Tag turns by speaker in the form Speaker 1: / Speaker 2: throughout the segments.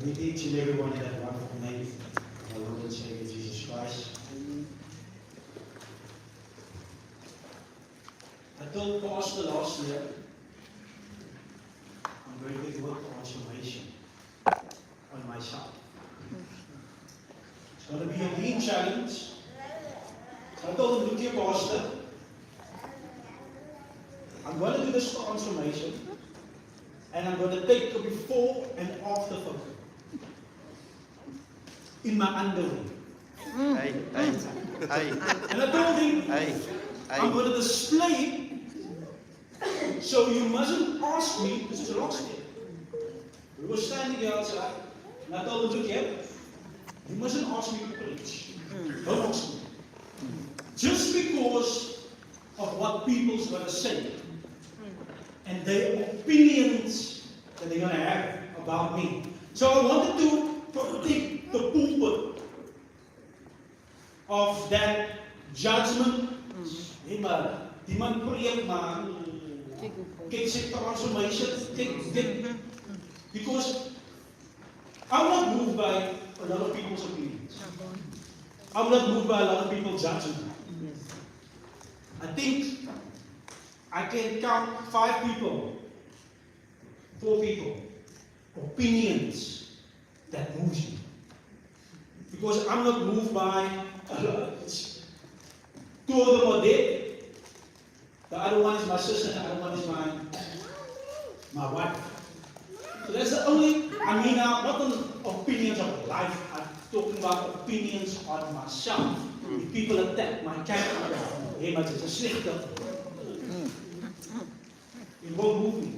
Speaker 1: Greet each and everyone in that wonderful name, our Lord and Savior Jesus Christ. I told Pastor last year, I'm going to work transformation on myself. It's going to be a lean challenge. So I told him, look here, Pastor, I'm going to do this transformation, and I'm going to take a before and after photo in my underwear.
Speaker 2: Hey.
Speaker 1: And I told him, I'm going to display it, so you mustn't ask me, this is a last year. We were standing here outside, and I told him, look here, you mustn't ask me to preach. Don't ask me. Just because of what people's going to say, and their opinions that they're going to have about me. So I wanted to protect the pulpit of that judgment. Hey man, die man preek maar kyk sy transformation, because I'm not moved by a lot of people's opinions. I'm not moved by a lot of people's judgment. I think I can count 5 people, 4 people, opinions that moves me. Because I'm not moved by a lot. 2 of them are dead. The other one is my sister, the other one is my wife. So that's the only, I mean now, not on opinions of life, I'm talking about opinions on myself. If people attack my character, hey, but it's a slechter. It won't move me.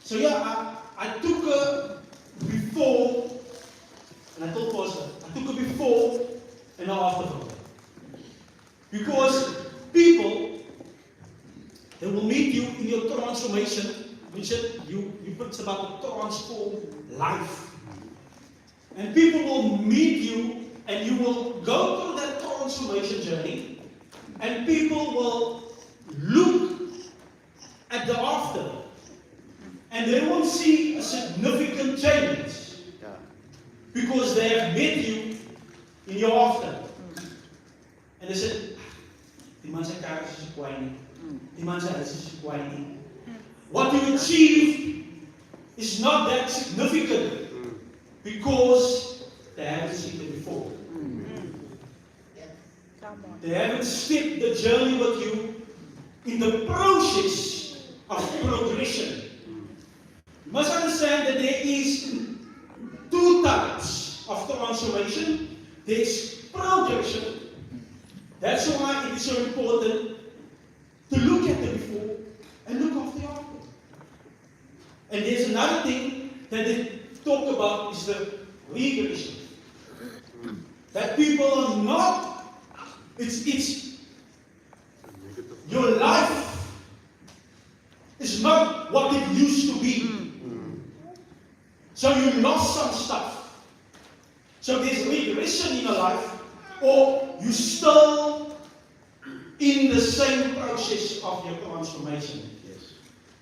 Speaker 1: So yeah, I took a before, and I told Pastor, I took a before and an after photo. Because people, they will meet you in your transformation, which you it's about to transform life. And people will meet you, and you will go through that transformation journey, and people will look at the after, and they won't see a significant change, because they have met you in your after. And they said, die man se kaart is kwai nie. Die man se huis is kwai nie. What you achieve is not that significant, because they haven't seen it before. They haven't stepped the journey with you in the process of progression. You must understand that there is 2 types of transformation. There's progression. That's why it is so important to look at the before and look after the after. And there's another thing that they talk about is the regression. That people are not, it's your life is not what it used to be. So you lost some stuff. So there's regression in your life, or you still in the same process of your transformation. Yes.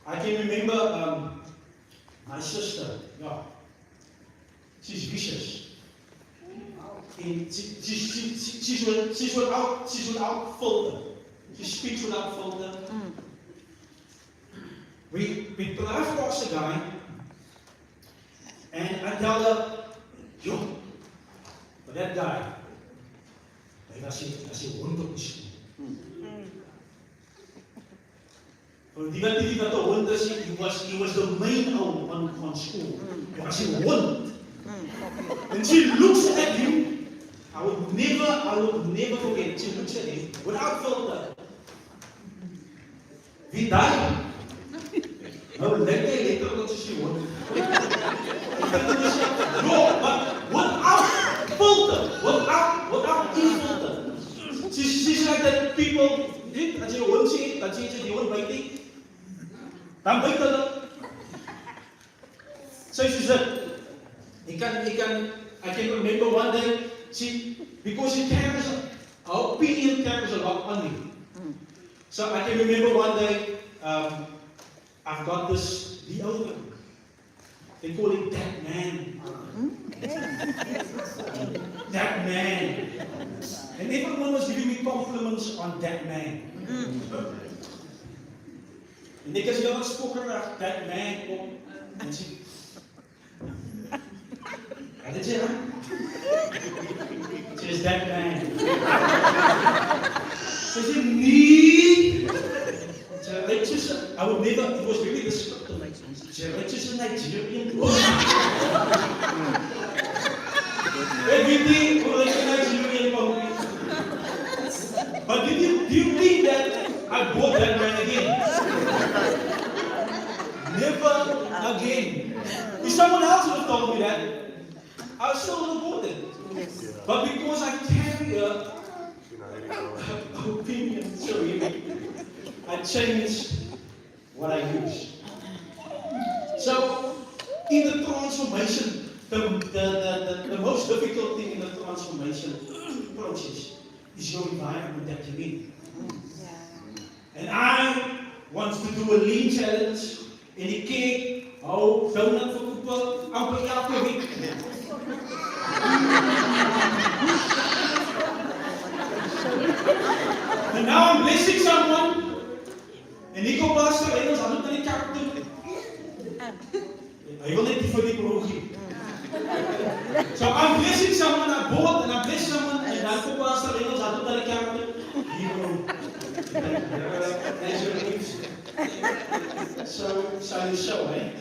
Speaker 1: I can remember my sister, yeah, she's vicious. She's without filter. She speaks without filter. We drive past a guy, and I tell her, yo, for that guy, I say, hond op die schoen. For die wat the hond is, he was the main owl on school. He was a hond. And she looks at him. I would never forget. She looks at him without filter. Wie daai? Nou, let jy lekker wat sy hond. No, but without filter, without any filter. She's like that people, as jy hond sê, dat jy die hond byt nie, dan byt hulle. So she said, I can remember one day, because she carries, her opinion carries a lot on me. So I can remember one day, I've got this deodorant. They call it that man. That man. And everyone was giving me compliments on that man. En ek as jou spokerig, that man kom en sê, wat het jy aan? Sy is that man. Sy sê, nee. Sy lyk soos, I would never, it was really descriptive. Sy lyk soos 'n Nigerian. Everything for like a Nigerian company. But do you think that I bought that man again? Never again. If someone else would have told me that, I still would have bought it. But because I carry a opinion, I changed what I use. So, in the transformation, the most difficult thing in the transformation process is your environment that you're in. And I want to do a lean challenge in die kerk, hou donut vir koepe, amper elke week. And now I'm blessing someone, and he go pastor, hy ons aan die kerk toe. Hy wil net vir die parochie. So I'm blessing someone, I bought, and I bless someone, and dan go pastor, hy ons aan die kerk toe. So you show, eh?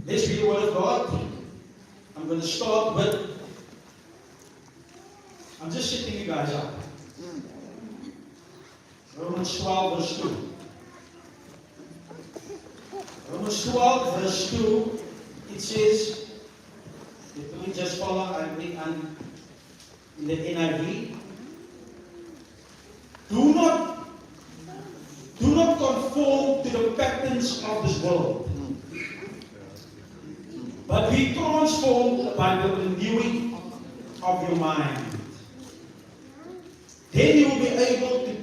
Speaker 1: Let's read the Word of God. I'm going to start with, I'm just setting you guys up. Romans 12 verse 2. Romans 12 verse 2, it says, let me just follow in the NIV. Do not conform to the patterns of this world, but be transformed by the renewing of your mind. Then you will be able to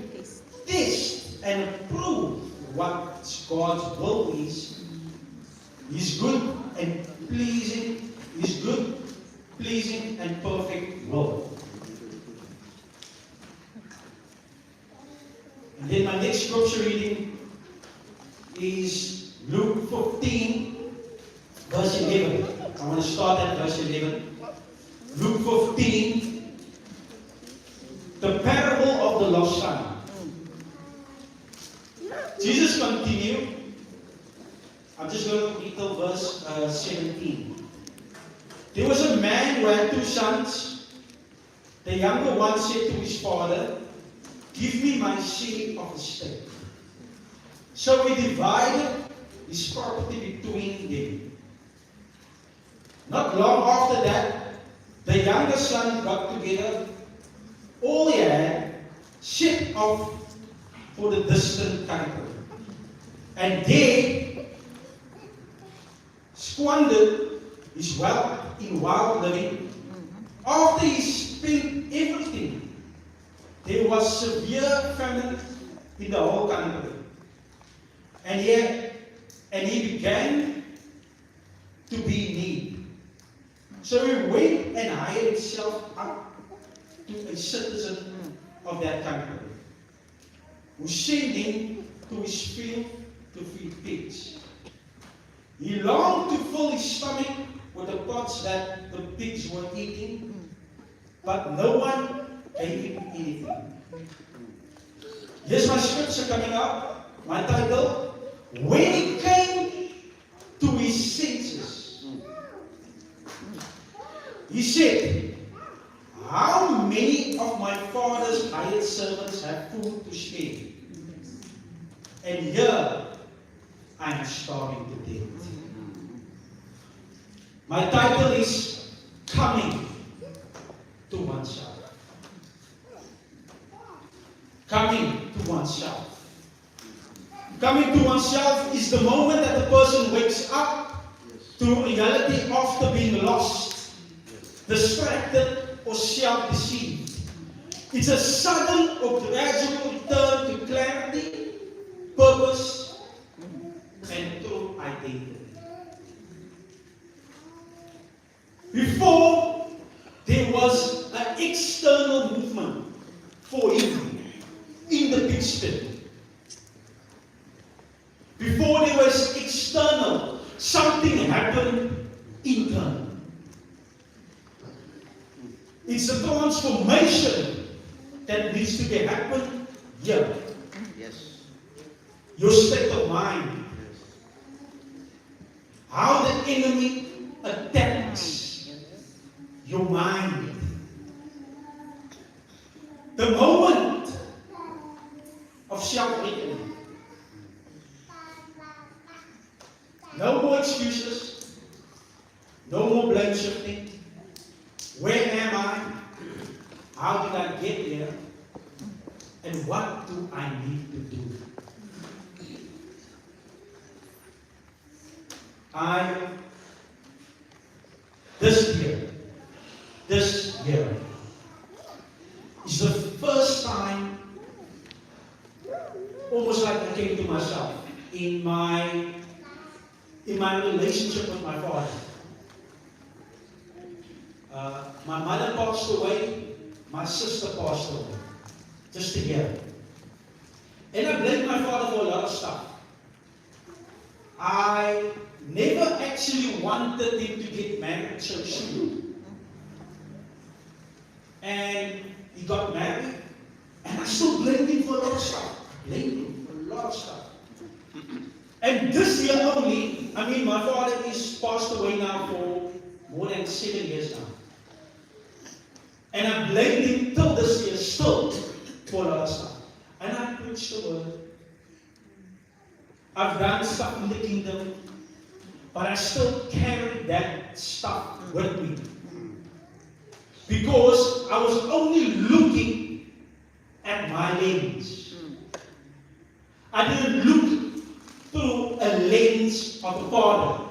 Speaker 1: test and approve what God's will is. His good and pleasing, His good, pleasing and perfect will. And then my next scripture reading is Luke 15, verse 11. I want to start at verse 11. Luke 15, the parable of the lost son. Jesus continued. I'm just going to read till verse 17. There was a man who had 2 sons. The younger one said to his father, "Give me my share of the estate." So he divided his property between them. Not long after that, the younger son got together all he had, set off for the distant country, and there squandered his wealth in wild living. After he spent everything, there was severe famine in the whole country, and he began to be in need. So he went and hired himself up to a citizen of that country, who sent him to his field to feed pigs. He longed to fill his stomach with the pods that the pigs were eating, but no one gave him anything. Here's my scripture coming up, my title, When he came to his senses, he said, "How many of my father's hired servants have food to spare? And here I am starving to death." My title is Coming to Oneself. Coming to oneself. Coming to oneself is the moment that the person wakes up to reality after being lost, distracted, or self-deceived. It's a sudden or gradual return Before there was an external movement for him in the pigsty. Before there was external, something happened internal. It's a transformation that needs to be happen here.
Speaker 2: Yes.
Speaker 1: Your state of mind. How the enemy attacks your mind. The moment of self-reckoning. No more excuses. No more blame shifting. Where am I? How did I get here? And what do I need to do? This year is the first time, almost like I came to myself in my relationship with my father. My mother passed away, my sister passed away, just a year. And I blamed my father for a lot of stuff. I never actually wanted him to get married so soon. And he got married, and I still blamed him for a lot of stuff. And this year only, my father is passed away now for more than 7 years now. And I blamed him till this year still for a lot of stuff. And I preached the word. I've done stuff in the kingdom, but I still carry that stuff with me. Because I was only looking at my lens. I didn't look through a lens of the Father.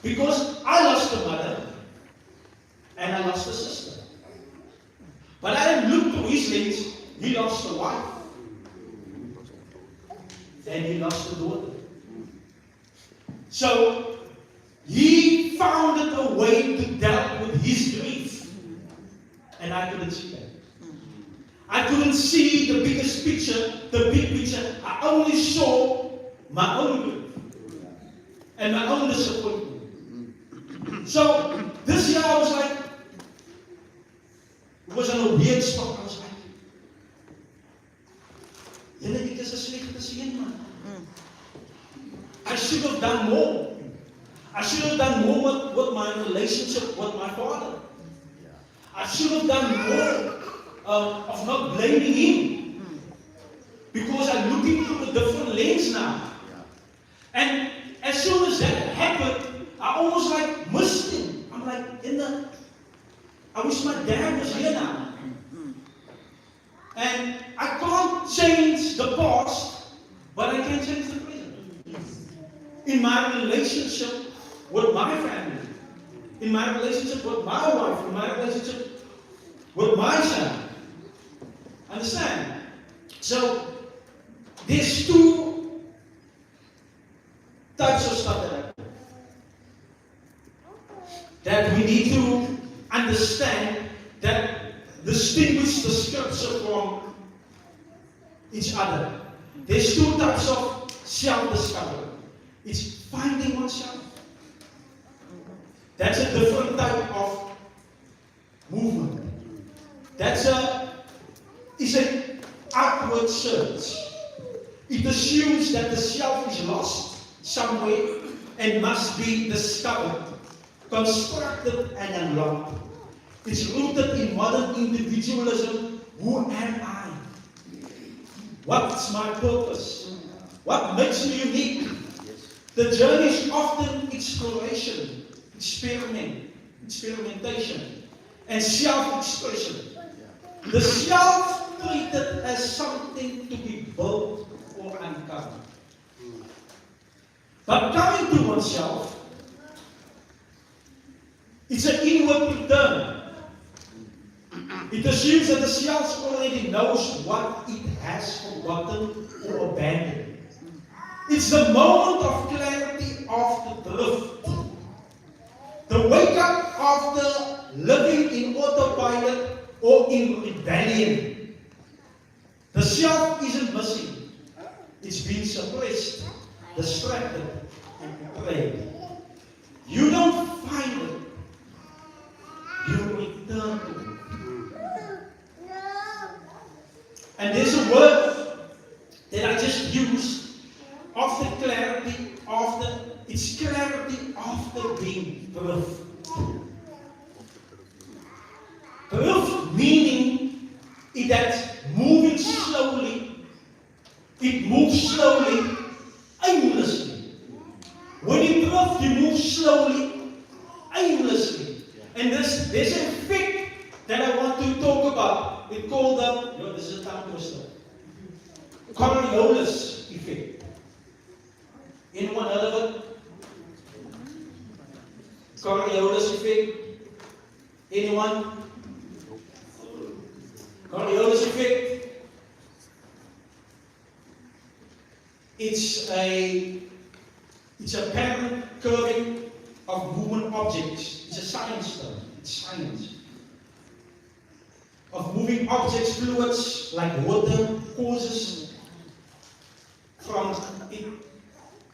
Speaker 1: Because I lost a mother and I lost a sister. But I didn't look through his lens. He lost a wife. And he lost a daughter. So he found a way to deal with his grief. And I couldn't see that. I couldn't see the biggest picture, the big picture. I only saw my own grief and my own disappointment. So this year I was like, it was in a weird spot. I was like, ek is 'n slegte seun, man. I should have done more. I should have done more with my relationship with my father. I should have done more of not blaming him. Because I'm looking through a different lens now. And as soon as that happened, I almost like missed him. I'm like, I wish my dad was here now. And I can't change the past, but I can change the present. In my relationship with my family, in my relationship with my wife, in my relationship with my son. Understand? So, there's two types of stuff that we need to understand, that distinguish the scripture from each other. There's two types of self-discovery. It's finding oneself. That's a different type of movement. It's an outward search. It assumes that the self is lost somewhere and must be discovered, constructed, and unlocked. It's rooted in modern individualism. Who am I? What's my purpose? What makes me unique? The journey is often exploration, experimentation, and self-expression. The self treated as something to be built or uncovered. But coming to oneself, it's an inward return. It assumes that the self already knows what it has forgotten or abandoned. It's the moment of clarity of the drift. The The wake up after living in autopilot or in rebellion. The self isn't missing. It's been suppressed, distracted, and betrayed. You don't find it. You return to it. And there's a word that I just used after clarity, it's clarity after being birthed. Birth meaning is that moving slowly, it moves slowly, aimlessly. When you birth, you move slowly, aimlessly. And there's an effect that I want to talk about. It's called this is a tongue twister. Coriolis effect. Anyone heard of it? Coriolis effect? Anyone? Coriolis effect? It's a apparent curving of moving objects. It's a science term. It's science. Of moving objects, fluids like water causes from it.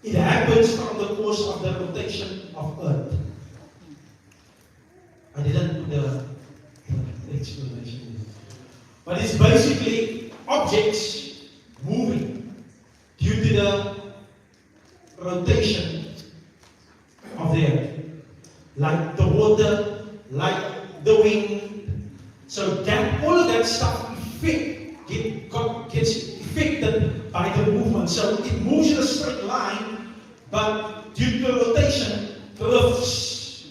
Speaker 1: It happens from the course of the rotation of Earth. I didn't do the explanation, but it's basically objects moving due to the rotation of the Earth, like the water, like the wind. So that all of that stuff gets affected by the movement. So it moves in a straight line, but due to the rotation, drifts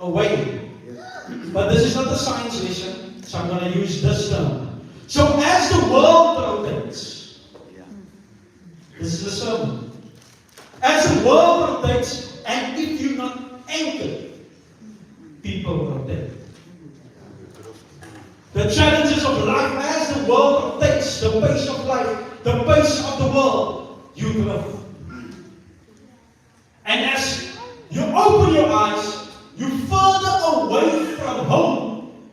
Speaker 1: away. But this is not a science lesson, so I'm going to use this term. So as the world rotates, this is a sermon. As the world rotates, and if you're not anchored, people rotate. The challenges of life as the world rotates, the pace of life, the pace of the world, you drift. And as you open your eyes, you're further away from home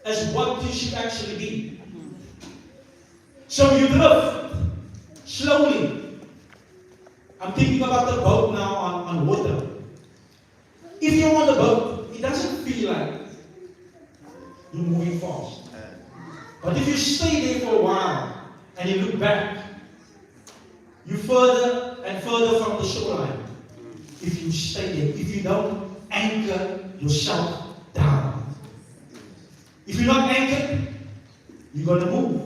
Speaker 1: as what you should actually be. So you drift slowly. I'm thinking about the boat now on water. If you're on the boat, it doesn't feel like you're moving fast. But if you stay there for a while and you look back, you're further and further from the shoreline. If you stay there, if you don't anchor yourself down. If you're not anchored, you're going to move.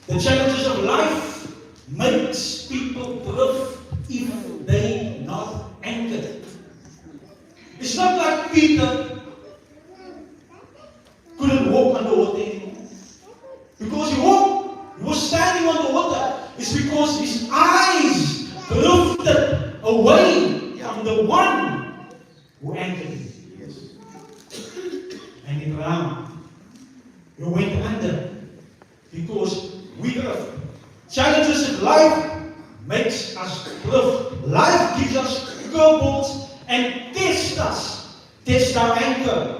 Speaker 1: The challenges of life makes people drift if they're not anchored. It's not like Peter couldn't walk on the water anymore. Because he was standing on the water. It's because his eyes drifted away from the one who anchored him. Yes. And he drowned. He went under. Because we drift. Challenges in life makes us drift. Life gives us curveballs and tests us. Tests our anchor.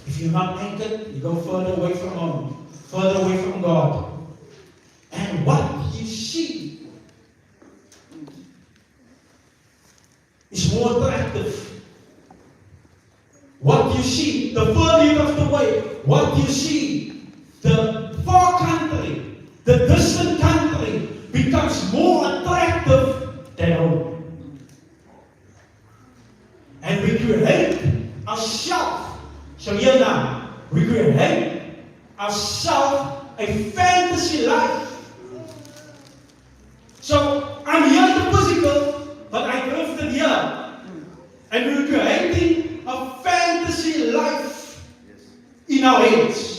Speaker 1: If you're not anchored, you go further away from home, further away from God. And what you see is more attractive. What you see, the further you drift away, what you see, the far country, the distant country becomes more attractive than home. And we create ourselves. So here now, we create ourselves a fantasy life. So I'm here in the physical, but I drifted here. And we're creating a fantasy life in our heads.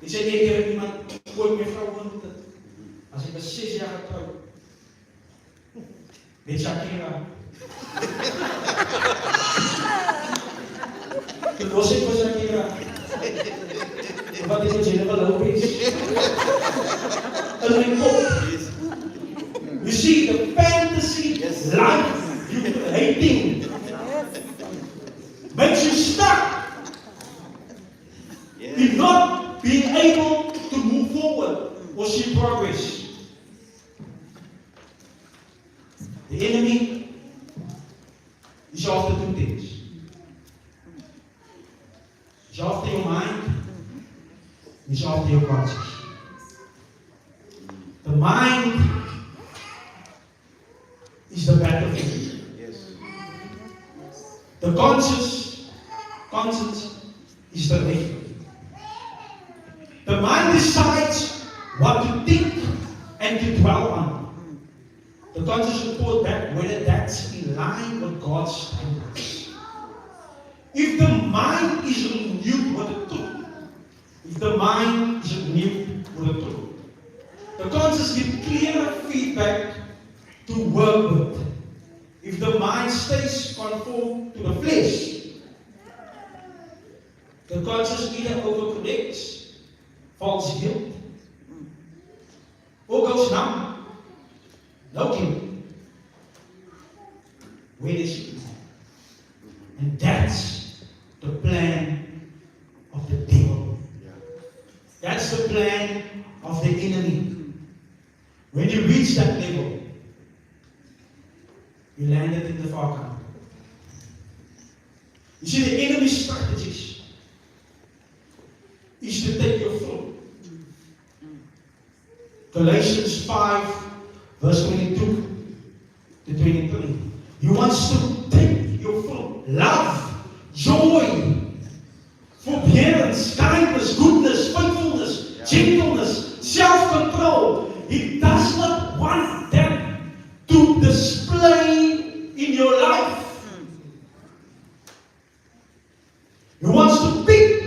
Speaker 1: Ik zei een keer met iemand, ooit mijn vrouw woont het. Als ik was 6 jaar getrouwd. Met Shakira. Toen was ik van Shakira. Wat is het Jennifer Lopez? En mijn kop. You see, the fantasy life you hating, makes you stuck in not being able to move forward or see progress. The enemy is after two things. He's after your mind, he's after your conscience. The mind is the battlefield. Yes. The conscience is the referee. The mind decides what to think and to dwell on. The conscience report back whether that's in line with God's standards. If the mind is renewed with the truth, the conscience gives clearer feedback to work with. If the mind stays conformed to the flesh, the conscience either overcorrects, false guilt, or goes numb. No guilt. Where is she? And that's the plan of the devil. That's the plan of the enemy. When you reach that level, you landed in the far country. You see, the enemy's strategies is to take your fruit. Galatians 5, verse 22 to 23. He wants to take your fruit. Love, joy, forbearance, kindness, goodness, faithfulness, gentleness, self-control. He does not want them to display in your life. He wants to take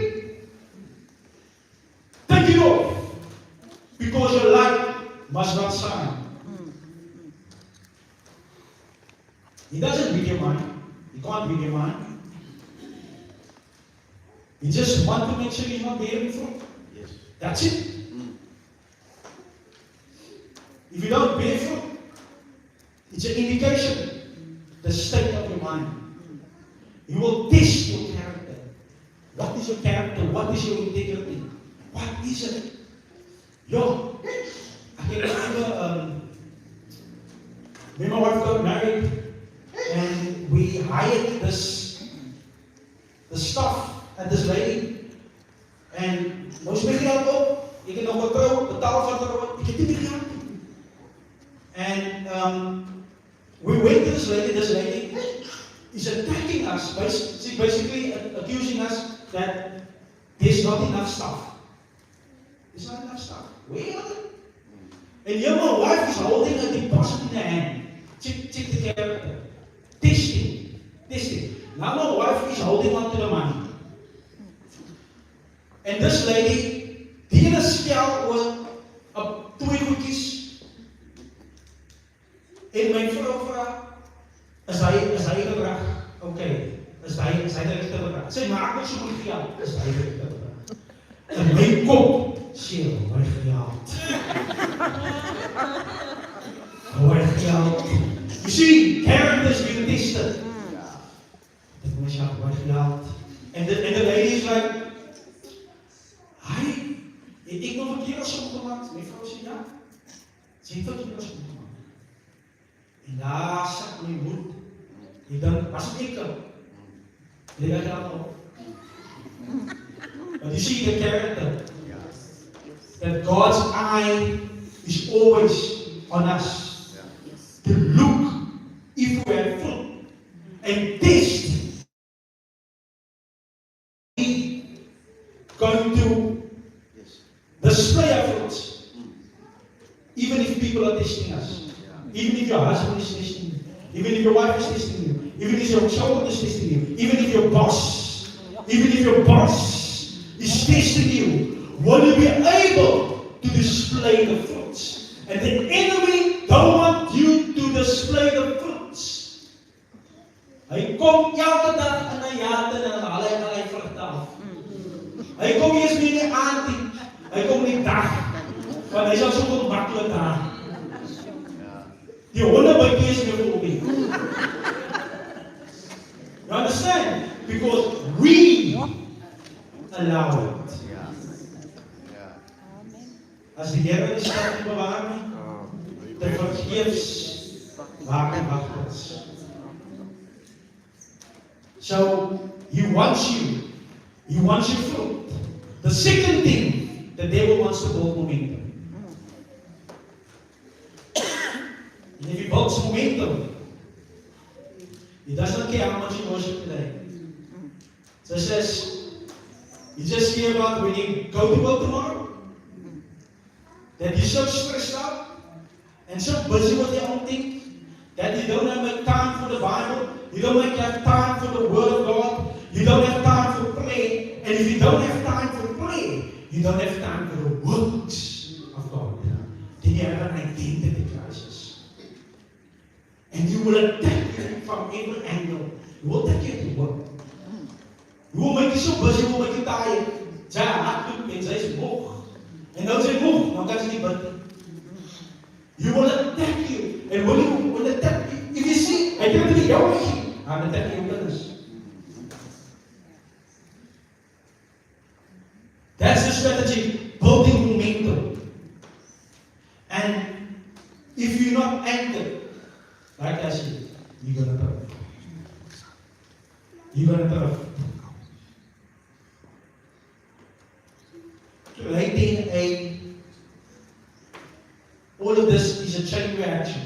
Speaker 1: it off, because your light must not shine. He doesn't read your mind. He can't read your mind. He just wants to make sure you're not bearing fruit. Yes. That's it. If you don't bear fruit, it's an indication the state of your mind. He will test your character. What is your character? What is your integrity? What is it? Yo, I can remember when my wife got married, and we hired the stuff at this lady, and ons het geld op, ek het nog getrou, betaal van trouwen, ek het nie meer geld. And we went to this lady is attacking us, basically accusing us that there's not enough stuff. There's not enough stuff. Where are they? And here my wife is holding a deposit in her hand. Check the character. Testing. Now my wife is holding on to the money. And this lady, die ene skel oor op 2 voetjies. En my vrou vra, is hy gedrag? Okay, is hy die regte bedrag? Sy maak ook so goed geld, is hy die regte bedrag? En my kop, sê, my geld. My geld. You see, character is being tested. Ek moet sê, my geld. And the lady is like, hy, het ek nog verkeerd as gemaakt? My vrou sê, ja. Sy het verkeerd as gemaakt. En daar sak my moed. Ek dink, was het ek? Leer ek dat op? But you see the character. That God's eye is always on us. To look if we have fruit. And test. Going to display our fruits. Even if people are testing us. Even if your husband is testing you, even if your wife is testing you, even if your child is testing you, even if your boss is testing you, will you be able to display the fruits? And the enemy don't want you to display the fruits. Hy kom elke dag in 'n jate en haal hy vrugte af. Hy kom eers nie in die aand nie, hy kom in die dag, want hy is al so maklik daar. Die honde by kees nie vir hom nie. You understand? Because we allow it. As die Here die stad nie bewaar nie, te vergeefs waak en wag ons. So, he wants you. He wants your fruit. The second thing, the devil wants to build momentum. And if he builds momentum, he doesn't care how much you worship today. So he says, you just hear about when you go to work tomorrow, that you're so stressed out and so busy with your own thing that you don't have time for the Bible, you don't have time for the Word of God, you don't have time for prayer, and if you don't have time for prayer, you don't have time for the works of God. Then you have an identity crisis. And you will attack you from every angle. You will attack you to work. You will make you so busy, you will make you tired. Sy hardloop en sy is moeg. En nou sy moeg, nou kan sy nie bid nie. You will attack you. And when you will attack you, if you see, hy kan dit nie jou gee, dan attack jou kinders. That's the strategy, building momentum. And if you're not anchored, like I said, you're gonna throw. You're gonna throw. All of this is a chain reaction,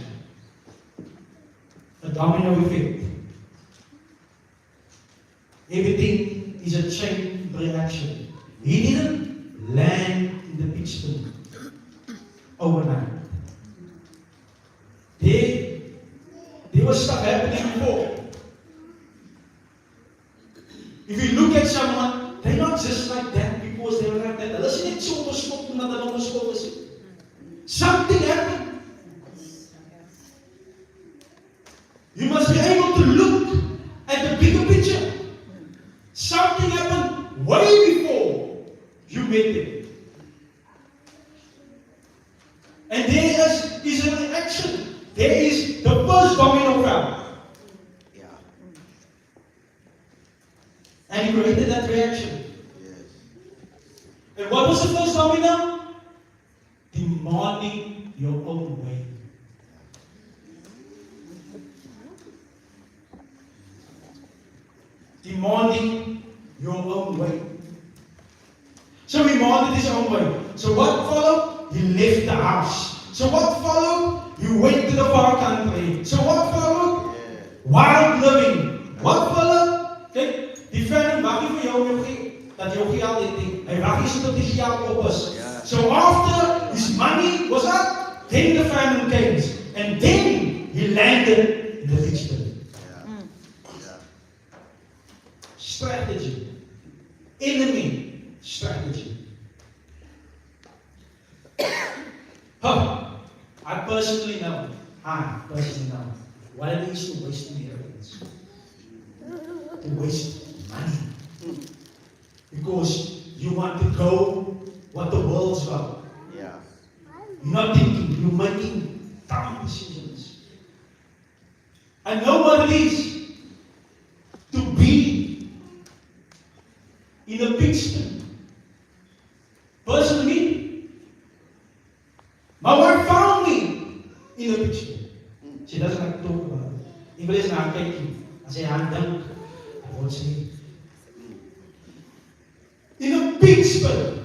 Speaker 1: a domino effect. Everything is a chain reaction. He didn't land in the pitstone overnight. There was stuff happening before. If you look at someone, they're not just like that because they were like that. Listen, it's so much. Something happened. You must be able to look at the bigger picture. Something happened way before you met them. And there is an reaction. There is the first domino fell. Yeah. And he created that reaction. Yes. And what was the first domino? Demanding your own way. Demanding your own way. So he demanded his own way. So what followed? He left the house. So what followed? He went to the far country. So what followed? Wild living. What followed? Kijk, die verder mag nie vir jou gee, dat jou geld het nie. Hy wag nie tot die geld op is. So after his money was up, then the famine came. And then he landed in the pitstone. Strategy. Enemy strategy. I personally know what it is to waste inheritance. To waste money. Because you want to go what the world's about. Yeah. You're not thinking, you're making dumb decisions. I know what it is to be in a pitstone. Personally, my wife found me in a pitstone. She doesn't like to talk about it. Even as I'm taking, I say, I'm done. I won't say it. In a pitstone.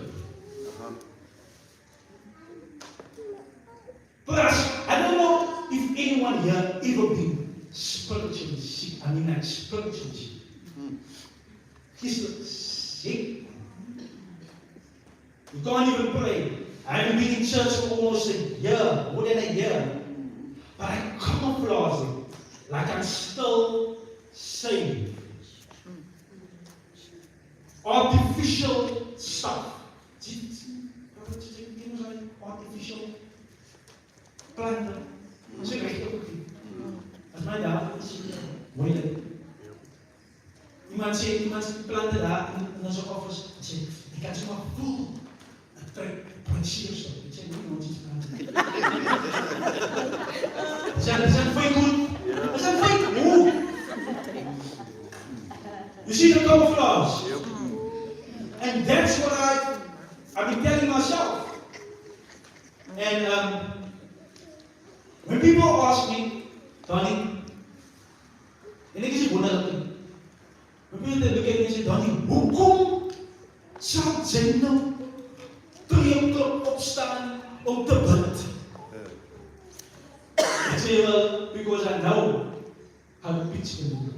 Speaker 1: Plus, I don't know if anyone here ever been spiritually sick. I mean, like spiritually sick. He's sick. You can't even pray. I haven't been in church for almost a year, more than a year. But I camouflage it like I'm still saved. Artificial stuff. Artificial planten. Dat is echt ook niet. Als mijn daar is moeilijk. Iemand zegt planten daar en dan zo offers. En zegt, ik kan zo maar voel. Het principe zo. Ik zeg, niet iemand iets planten. Dat zijn fake goed. Dat zijn fake camouflage. And that's what I've been telling myself. And when people ask me, Donnie, en ek is wonderlik. When people look at me and say, Donnie, hoekom sal jy nou 3 o'clock opstaan om te bid? I say, well, because I know how to preach the Lord.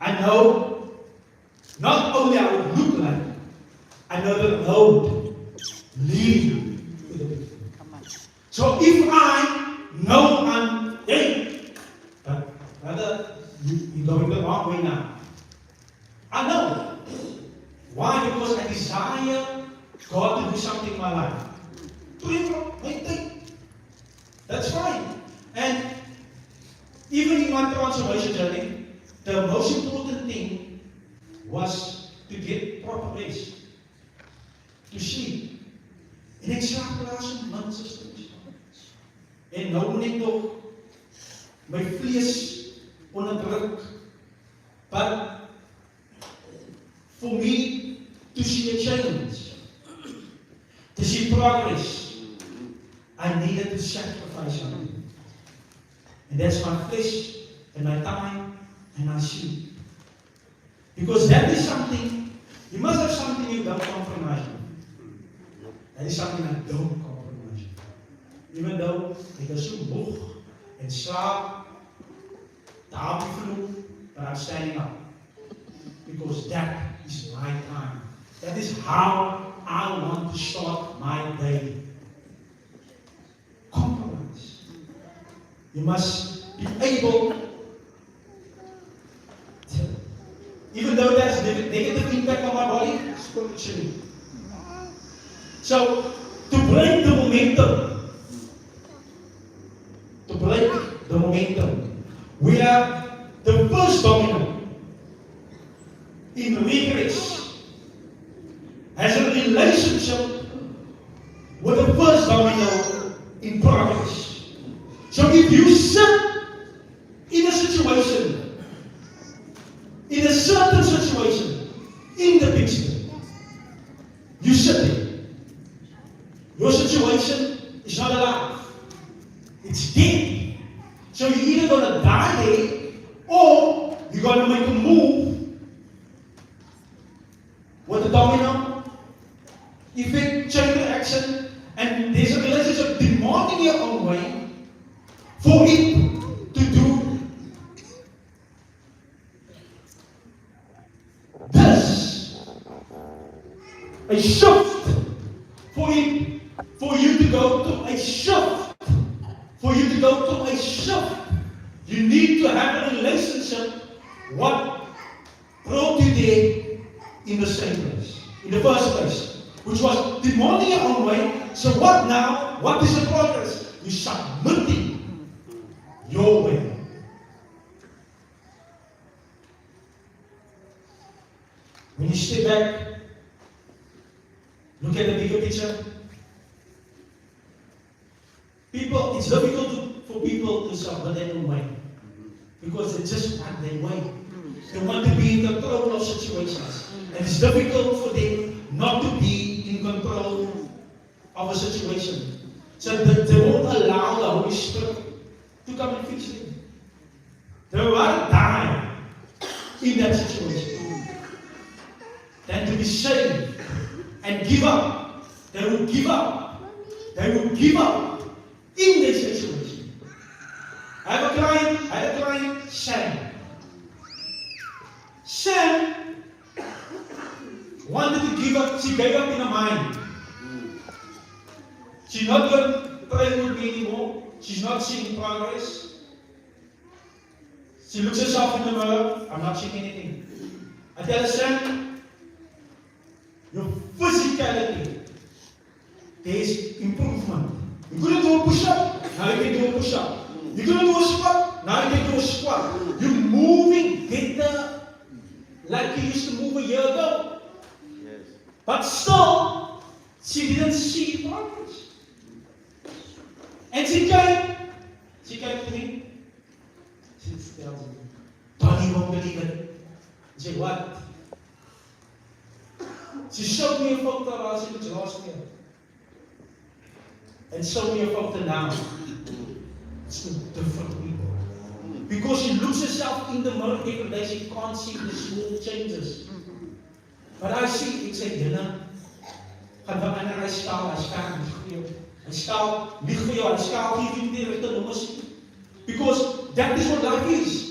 Speaker 1: I know not only how it look like, I know the road leading to the victory. So if I know I'm, hey, brother, you're going the wrong way now. I know. Why? Because I desire God to do something in my life. That's fine. And even in my transformation journey, the most important thing was to get proper rest, to sleep. En ek slaap plaas in minstens 2 uur. En nou moet ek nog my vlees onderdruk. But for me to see a change, to see progress, I needed to sacrifice something. And that's my flesh and my time and my sleep. Because that is something, you must have something you don't compromise on. That is something I don't compromise on. Even though ek is so moeg en slaap, daar op die vloer, but I'm standing up. Because that is my time. That is how I want to start my day. Compromise. You must be able to, even though there's negative impact on my body, spiritually. So, to break the momentum, we have the first domino in regress has a relationship with the first domino in progress. So if you sit in a situation, in a certain situation, in the picture, you sit there. Your situation is not alive. It's dead. So you're either going to die there, or you're going to make a move with the domino effect, chain reaction, and there's a relationship demanding your own way for it to do this. A shift for it, for you to go to a shift. For you to go to a shift, you need to have a relationship. What brought you there in the same place, in the first place, which was demanding your own way. So what now? What is the progress? You're submitting your way. When you step back, look at the bigger picture. People, it's difficult for people to submit their own way because they just want their way. They want to be in control of situations. And it's difficult for them not to be in control of a situation. So they won't allow the Holy Spirit to come and fix them. They will rather die in that situation than to be saved and give up. They will give up. They will give up in this situation. I had a client, Sam. Sam wanted to give up, she gave up in her mind. She's not going to pray with me anymore. She's not seeing progress. She looks herself in the mirror, I'm not seeing anything. I tell her, Sam, your physicality, there's improvement. You couldn't do a push-up, now you can do a push-up. You couldn't do a squat, now you can do a squat. You're moving better like you used to move a year ago. Yes. But still, she didn't see progress. And she came to me. She tells me, Donnie, you won't believe it. Say, what? She showed me a photo as it was last year. And showed me a photo now. It's two different people. Because she looks herself in the mirror every day, she can't see the small changes. But I see, ek sê, Dina, gaan verander, hy skaal nie vir jou. Hy skaal nie vir jou, hy skaal nie vir die regte nommers. Because that is what life is.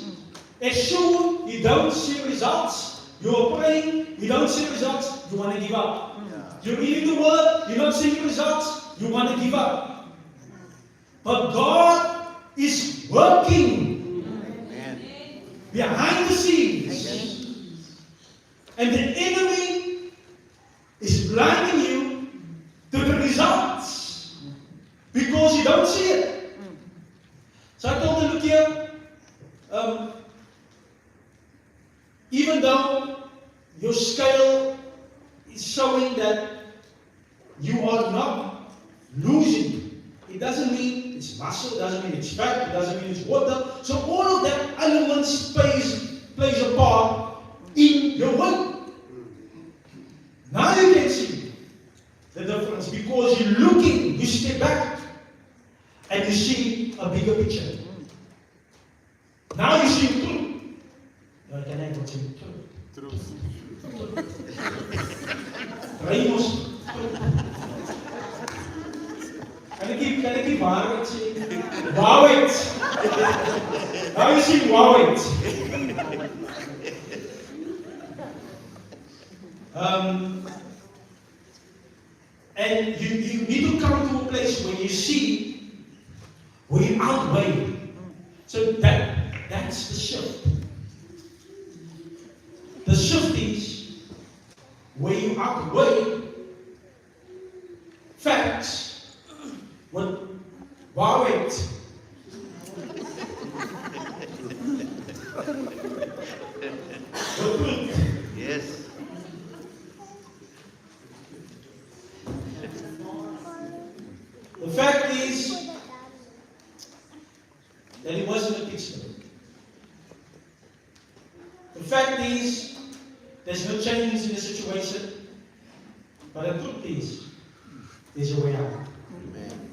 Speaker 1: As soon you don't see results, you're praying, you don't see results, you want to give up. You're reading the word, you don't see results, you want to give up. But God is working behind the scenes. And the enemy is blinding you to the results because you don't see it. So I told him, look here, even though your scale is showing that you are not losing, it doesn't mean it's muscle, it doesn't mean it's fat, it doesn't mean it's water. So all of that elements plays a part in your weight. Now you can see the difference because you're looking, you step back and you see a bigger picture. Now you see truth. Can I go to truth? Ramos. Can I keep waarheid sê? Waarheid. Now you see waarheid. And you need to come to a place where you see, where you outweigh. So that's the shift. The shift is where you outweigh facts with waarheid.
Speaker 2: Yes.
Speaker 1: The fact is that it wasn't a picture. The fact is there's no change in the situation, but the truth is there's a way out.
Speaker 2: Amen.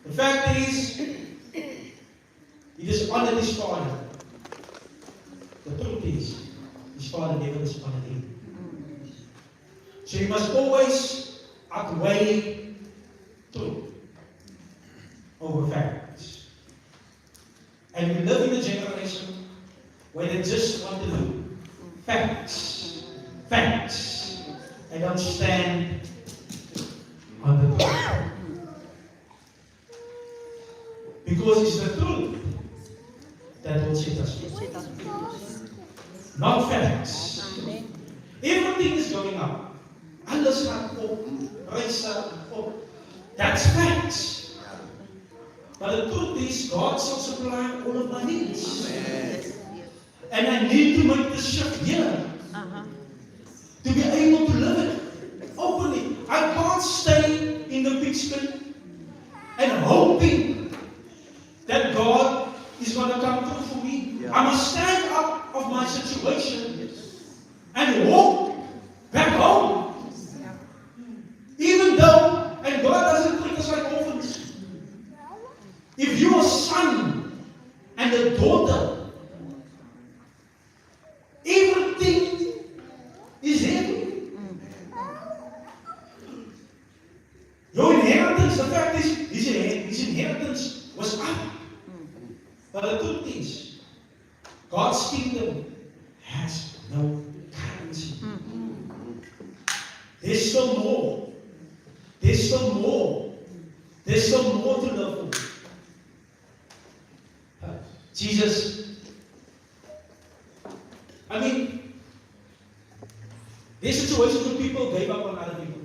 Speaker 1: The fact is he dishonored his father. The truth is his father never dishonored him. So you must always outweigh truth over facts. And we live in a generation where they just want to do facts. Facts. They don't stand on the truth. Because it's the truth that will set us free. Not facts. Everything is going up. Alles gaat op. Pryse gaat op. That's facts. But the truth is, God shall supply all of my needs.
Speaker 2: Amen.
Speaker 1: And I need to make the shift here. To be able to live it openly. I can't stay in the pigskin and hoping that God is going to come through for me.
Speaker 2: Yeah.
Speaker 1: I must stand up of my situation and walk back home. Even though, and God doesn't treat us like orphans. If you're a son and a daughter, everything is heavy. Your inheritance, the fact is, his inheritance was up. But the truth is, God's kingdom has no currency. There's still more. There's still more. There's still more to live for. Jesus, I mean, there's situations where people gave up on other people.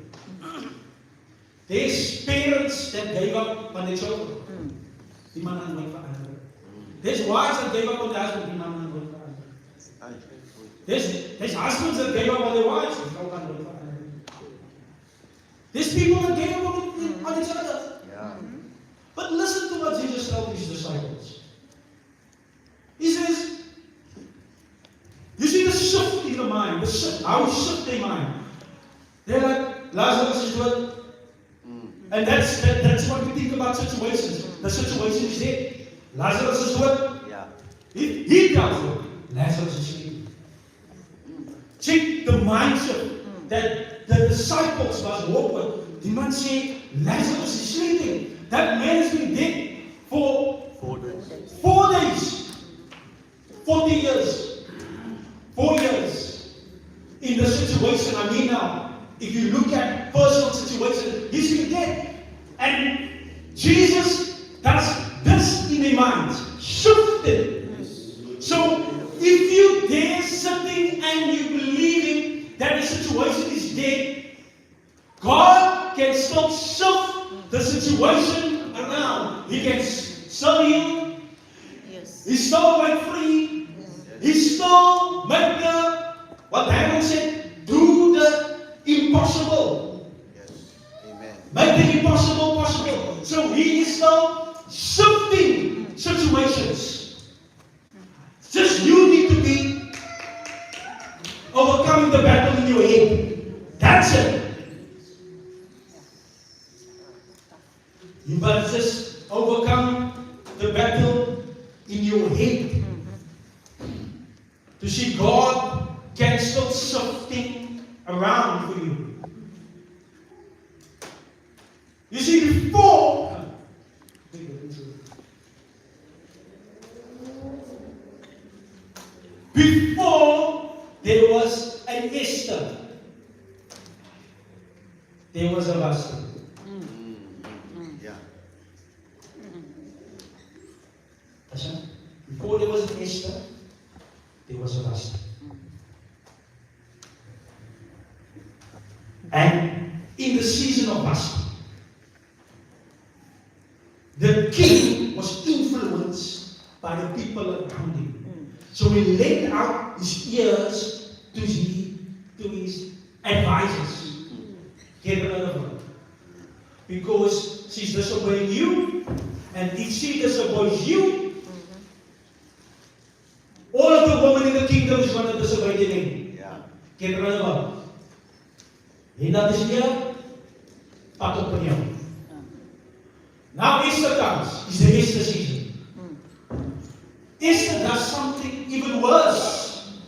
Speaker 1: There's parents that gave up on their children. Die man aan nooit verander. There's wives that gave up on their husband. Die man aan nooit verander. There's husbands that gave up on their wives. Die vrou kan nooit verander. There's people that gave up on each other.
Speaker 2: Yeah.
Speaker 1: But listen to what Jesus told his disciples. He says, you see the shift in how shift their mind. They're like, Lazarus is dead. And that's what we think about situations. The situation is dead. Lazarus is dead.
Speaker 2: Yeah.
Speaker 1: He tells them, Lazarus is sleeping. Check the mindset that the disciples was walk with. The man say, Lazarus is sleeping. That man has been dead for
Speaker 2: 4 days.
Speaker 1: 4 days. 40 years. 4 years. In the situation I mean now, if you look at personal situation, he's been dead. And Jesus does this in their minds. Shifted. So if you there sitting and you believing that the situation is dead, God can still shift the situation around. He can still heal. He still make free. He still make what Daniel said, do the impossible.
Speaker 2: Yes. Amen.
Speaker 1: Make the impossible possible. So he is still shifting situations. Just you need to be overcoming the battle in your head. That's it. You must just overcome the battle in your head. To see God can still shifting around for you. You see, before there was an Esther, there was a Vashti.
Speaker 2: Yeah.
Speaker 1: Before there was an Esther, there was a Vashti. And in the season of Vashti, the king was influenced by the people around him. So he laid out his ears to his advisors. Get rid of her. Because she's disobeying you, and if she disobeys you, all of the women in the kingdom is going to disobey the king.
Speaker 2: Yeah.
Speaker 1: Get rid of her. En dat is hier, pat op in jou. Now Esther comes. It's the Esther season. Esther does something even worse.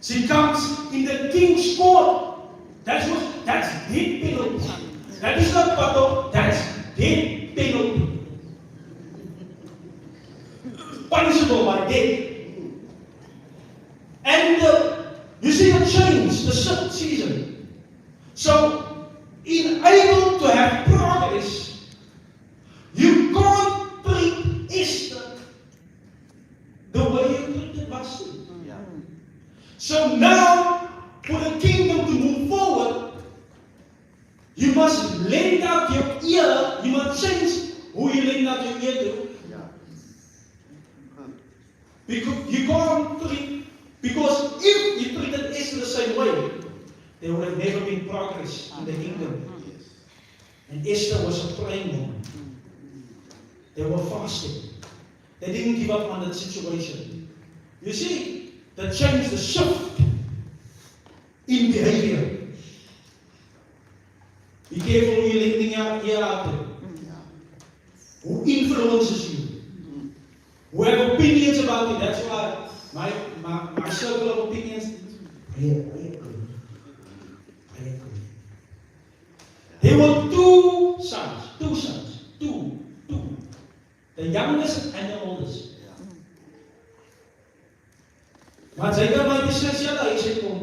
Speaker 1: She comes in the king's court. That's death penalty. That is not pato, that's death penalty. Punishable by death. And you see the change, the shift season. So, in able to have progress, you can't treat Esther the way you treated Vashti.
Speaker 2: Yeah.
Speaker 1: So now, for the kingdom to move forward, you must lend out your ear, you must change who you lend out your ear to.
Speaker 2: Yeah.
Speaker 1: Because you can't treat, because if you treated Esther the same way, there would have never been progress in the kingdom.
Speaker 2: Yes.
Speaker 1: And Esther was a praying woman. They were fasting. They didn't give up on that situation. You see, the change, the shift in behavior. Be careful who you're lending your ear out to. Who influences you. Who have opinions about you. That's why my circle of opinions, I agree. There were two sons. Two. The youngest and the oldest. Maar sy kan my besluit hy sê kom.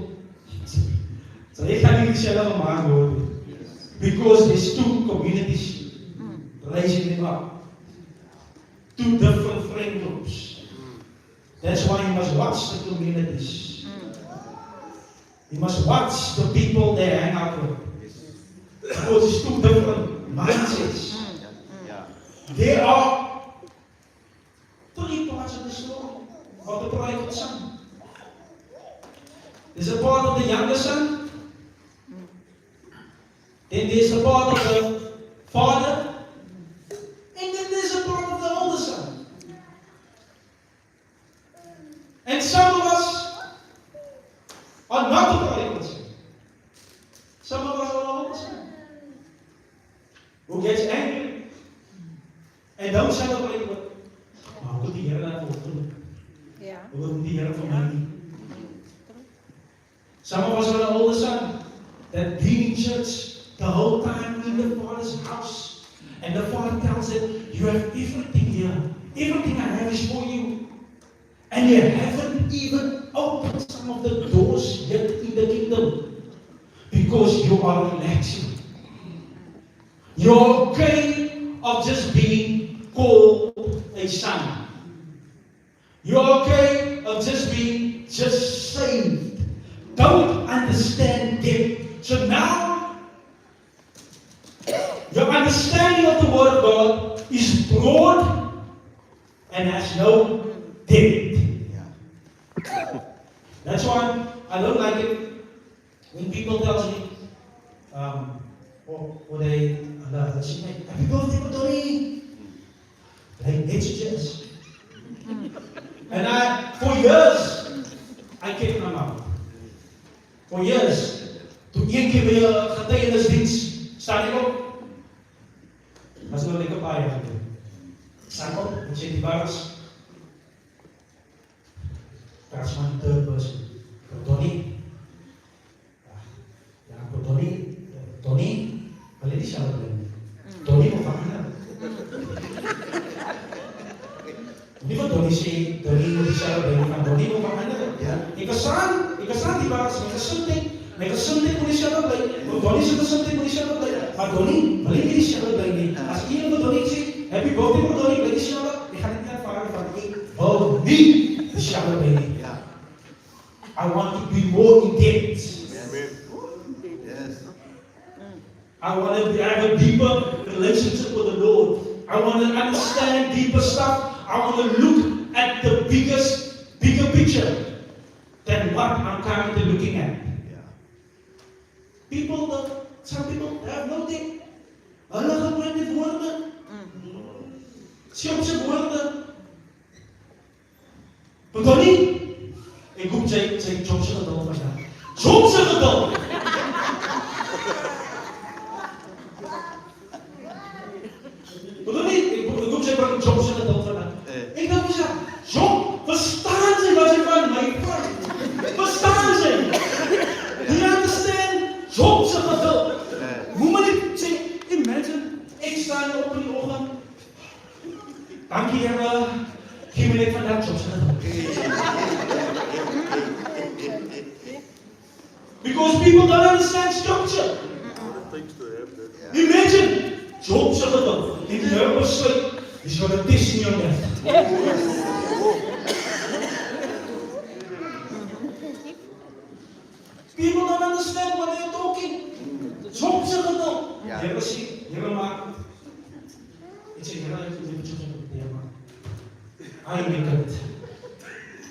Speaker 1: Sy gaan nie dieselfde gemaak word. Because there's two communities raising them up. Two different friend groups. That's why you must watch the communities. You must watch the people they hang out with. Because it's two different mindsets.
Speaker 2: Yeah.
Speaker 1: There are three parts of the story of the prodigal son. There's a part of the younger son. Then there's the part of the father. And then there's a part of the older son. And some of us, are not the prodigal son. Some of us are all the same. Who gets angry and don't celebrate what? How could the Here daarvoor doen?
Speaker 3: Ja.
Speaker 1: Hoe moet die Here vir my nie? Some of us are the older son that been in church the whole time in the Father's house. And the Father tells them, you have everything here. Everything I have is for you. And you haven't even opened some of the doors yet in the kingdom. Because you are relaxing. You're okay of just being called a son. You're okay of just being just saved. Don't understand depth. So now, your understanding of the Word of God is broad and has no depth.
Speaker 2: Yeah.
Speaker 1: That's why I don't like it when people tell me, or they say, happy birthday, Tony. Like messages. And for years, I kept my mouth. For years. Toen één keer weer getuigenisdienst, sta ik op. Dat is nog lekker paar jaar geleden. Ik sta op, ik zit die bars. That's my third person. Tony. Ja, Tony. Alleen die zelf brengen. Tony moet van mij. Niet van Tony sê, Tony moet die zelf brengen. Van Tony moet van mij. Ik ga staan die bars, met een zondag moet die zelf brengen. Tony zit een zondag moet die zelf brengen. Maar Tony, alleen die zelf brengen. Als iemand van Tony zegt, happy birthday voor Tony, ben die zelf. Ik ga niet ervaren van ik wil niet die zelf brengen. I want to be more in depth.
Speaker 2: Yes.
Speaker 1: I want to have a deeper relationship with the Lord. I want to understand deeper stuff. I want to look at the bigger picture than what I'm currently looking at.
Speaker 2: Yeah.
Speaker 1: Some people have no depth. Hulle gebruik net woorde. Skepse woorde. Bedoel nie? Ek hoop sy Job se geduld vandag. Job se geduld. Bedoel nie? Ek hoop sy bring Job se geduld vandag. Ek dink sy, Job, verstaan sy wat sy van my vraag? Verstaan sy? Do you understand? Job se geduld. Hoe moet ek sê, imagine, ek staan op in die oggend. Dankie Here, gee my net vandag Job se geduld. Because people don't understand structure. Imagine, Job se geduld. En die Here besluit, he's going to test me on that. People don't understand what they're talking. Job se geduld.
Speaker 2: Ja.
Speaker 1: Here sê, Here maak. Ek sê, Here, ek wil net Job se geduld maak. Hy make it.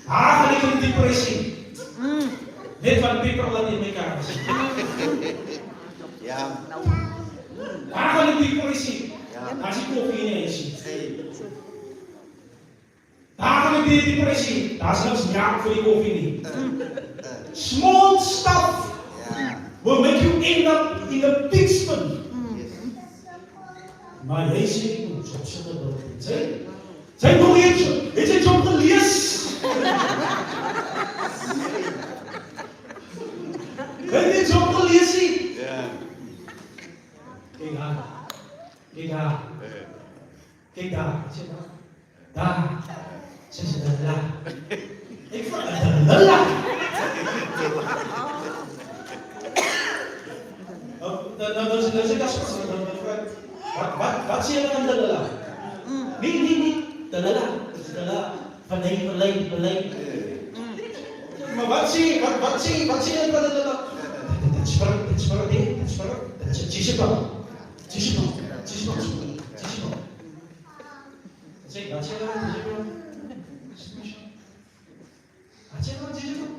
Speaker 1: Gaan ek in depressie. Net van people wat in my kamer is.
Speaker 2: Yeah.
Speaker 1: Gaan ek depressie.
Speaker 2: Ja.
Speaker 1: As ek koffie in is.
Speaker 2: Hey.
Speaker 1: Gaan ek depressie. Daar's niks jaak vir die koffie nie. Small stuff
Speaker 2: Yeah.
Speaker 1: will make you end up in a big spin.
Speaker 2: Yes.
Speaker 1: Maar jy sê ek moet Job se geduld hê. Sy nog eens, het sy Job gelees? Het jy Job gelees nie?
Speaker 2: Yeah.
Speaker 1: Kyk daar. Kyk daar. Kyk daar. Sê daar. Daar. Sê daar. Ek vraag daar. Dan sê ek as wat sê hulle van Dalila? Nee. Dalila. Verlei. Maar wat sê hulle van Dalila? Dit sprak. Jezebel. Sê, wat sê hulle van Jezebel? Wat sê hulle van Jezebel?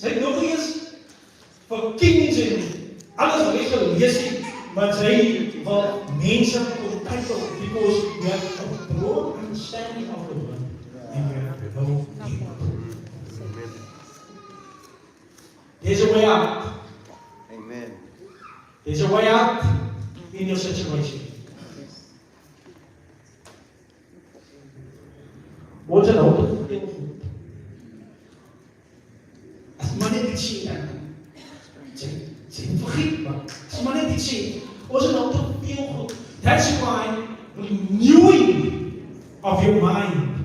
Speaker 1: Sê nog eens vir kinders en alles wat ek gelees het, maar sy wil mense entitle because we have a broad understanding of the word and we have no deep. There's a way out.
Speaker 2: Amen.
Speaker 1: There's a way out in your situation. Word se nou heel goed. As maar net iets sien dan. Sê vergeet maar. As maar net iets sien. Ons is nou te veel goed. That's why renewing of your mind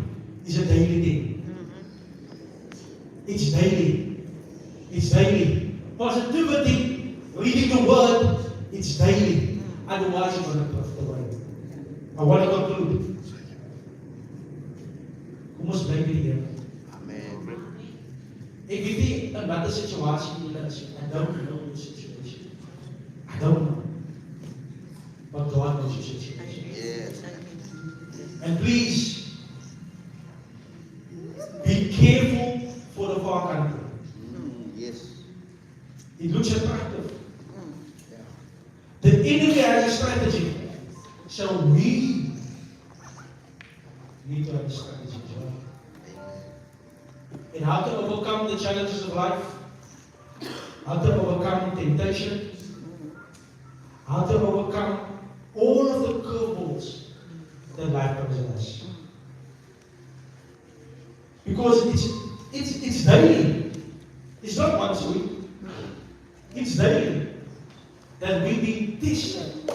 Speaker 1: is a daily thing. It's daily. It's daily. Positivity, reading the word, it's daily. Otherwise you're going to drift away. I want to conclude. Kom ons bly by die Here.
Speaker 2: Amen.
Speaker 1: Ek weet nie in watter situasie jy is. I don't know your situation. I don't know. But God knows your situation.
Speaker 2: Yes.
Speaker 1: And please, be careful for the far country.
Speaker 2: Yes.
Speaker 1: It looks attractive.
Speaker 2: Yeah.
Speaker 1: The enemy has a strategy. So we need to have a strategy as well. And how to overcome the challenges of life, how to overcome temptation, how to overcome all of the curveballs that life comes at us. Because it's daily. It's not once a week. It's daily that we be tested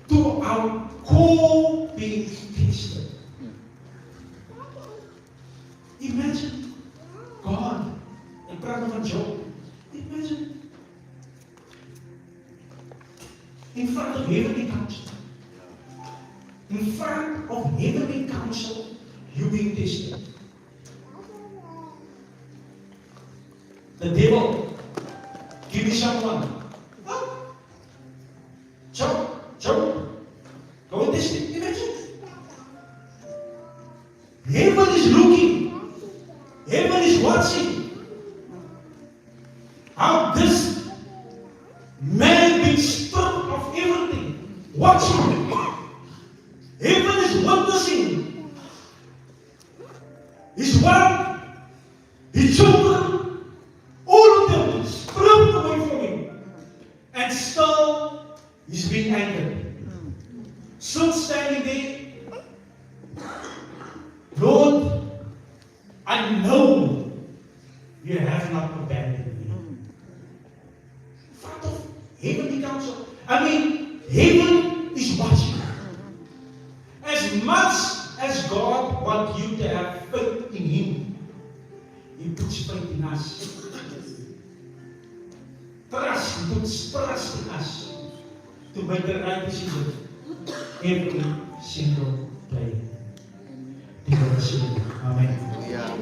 Speaker 1: to our core being tested. Imagine God in front of Job. Imagine in front of heavenly council. In front of heavenly council, you being tested. The devil give you someone. Oh, Job, go and test it. Imagine. Heaven is looking. Heaven is watching. How this man being stripped of everything. Watching. Heaven is witnessing. His wife, his children, all of them stripped away from him. And still, he's being angered. Still standing there. Lord, I know you have not abandoned me. In front of heavenly council. I mean, heaven is watching. As much as God wants you to have faith in Him, He puts faith in us. Trust, He puts trust in us to make the right decision every single day. Amen.
Speaker 2: Yeah.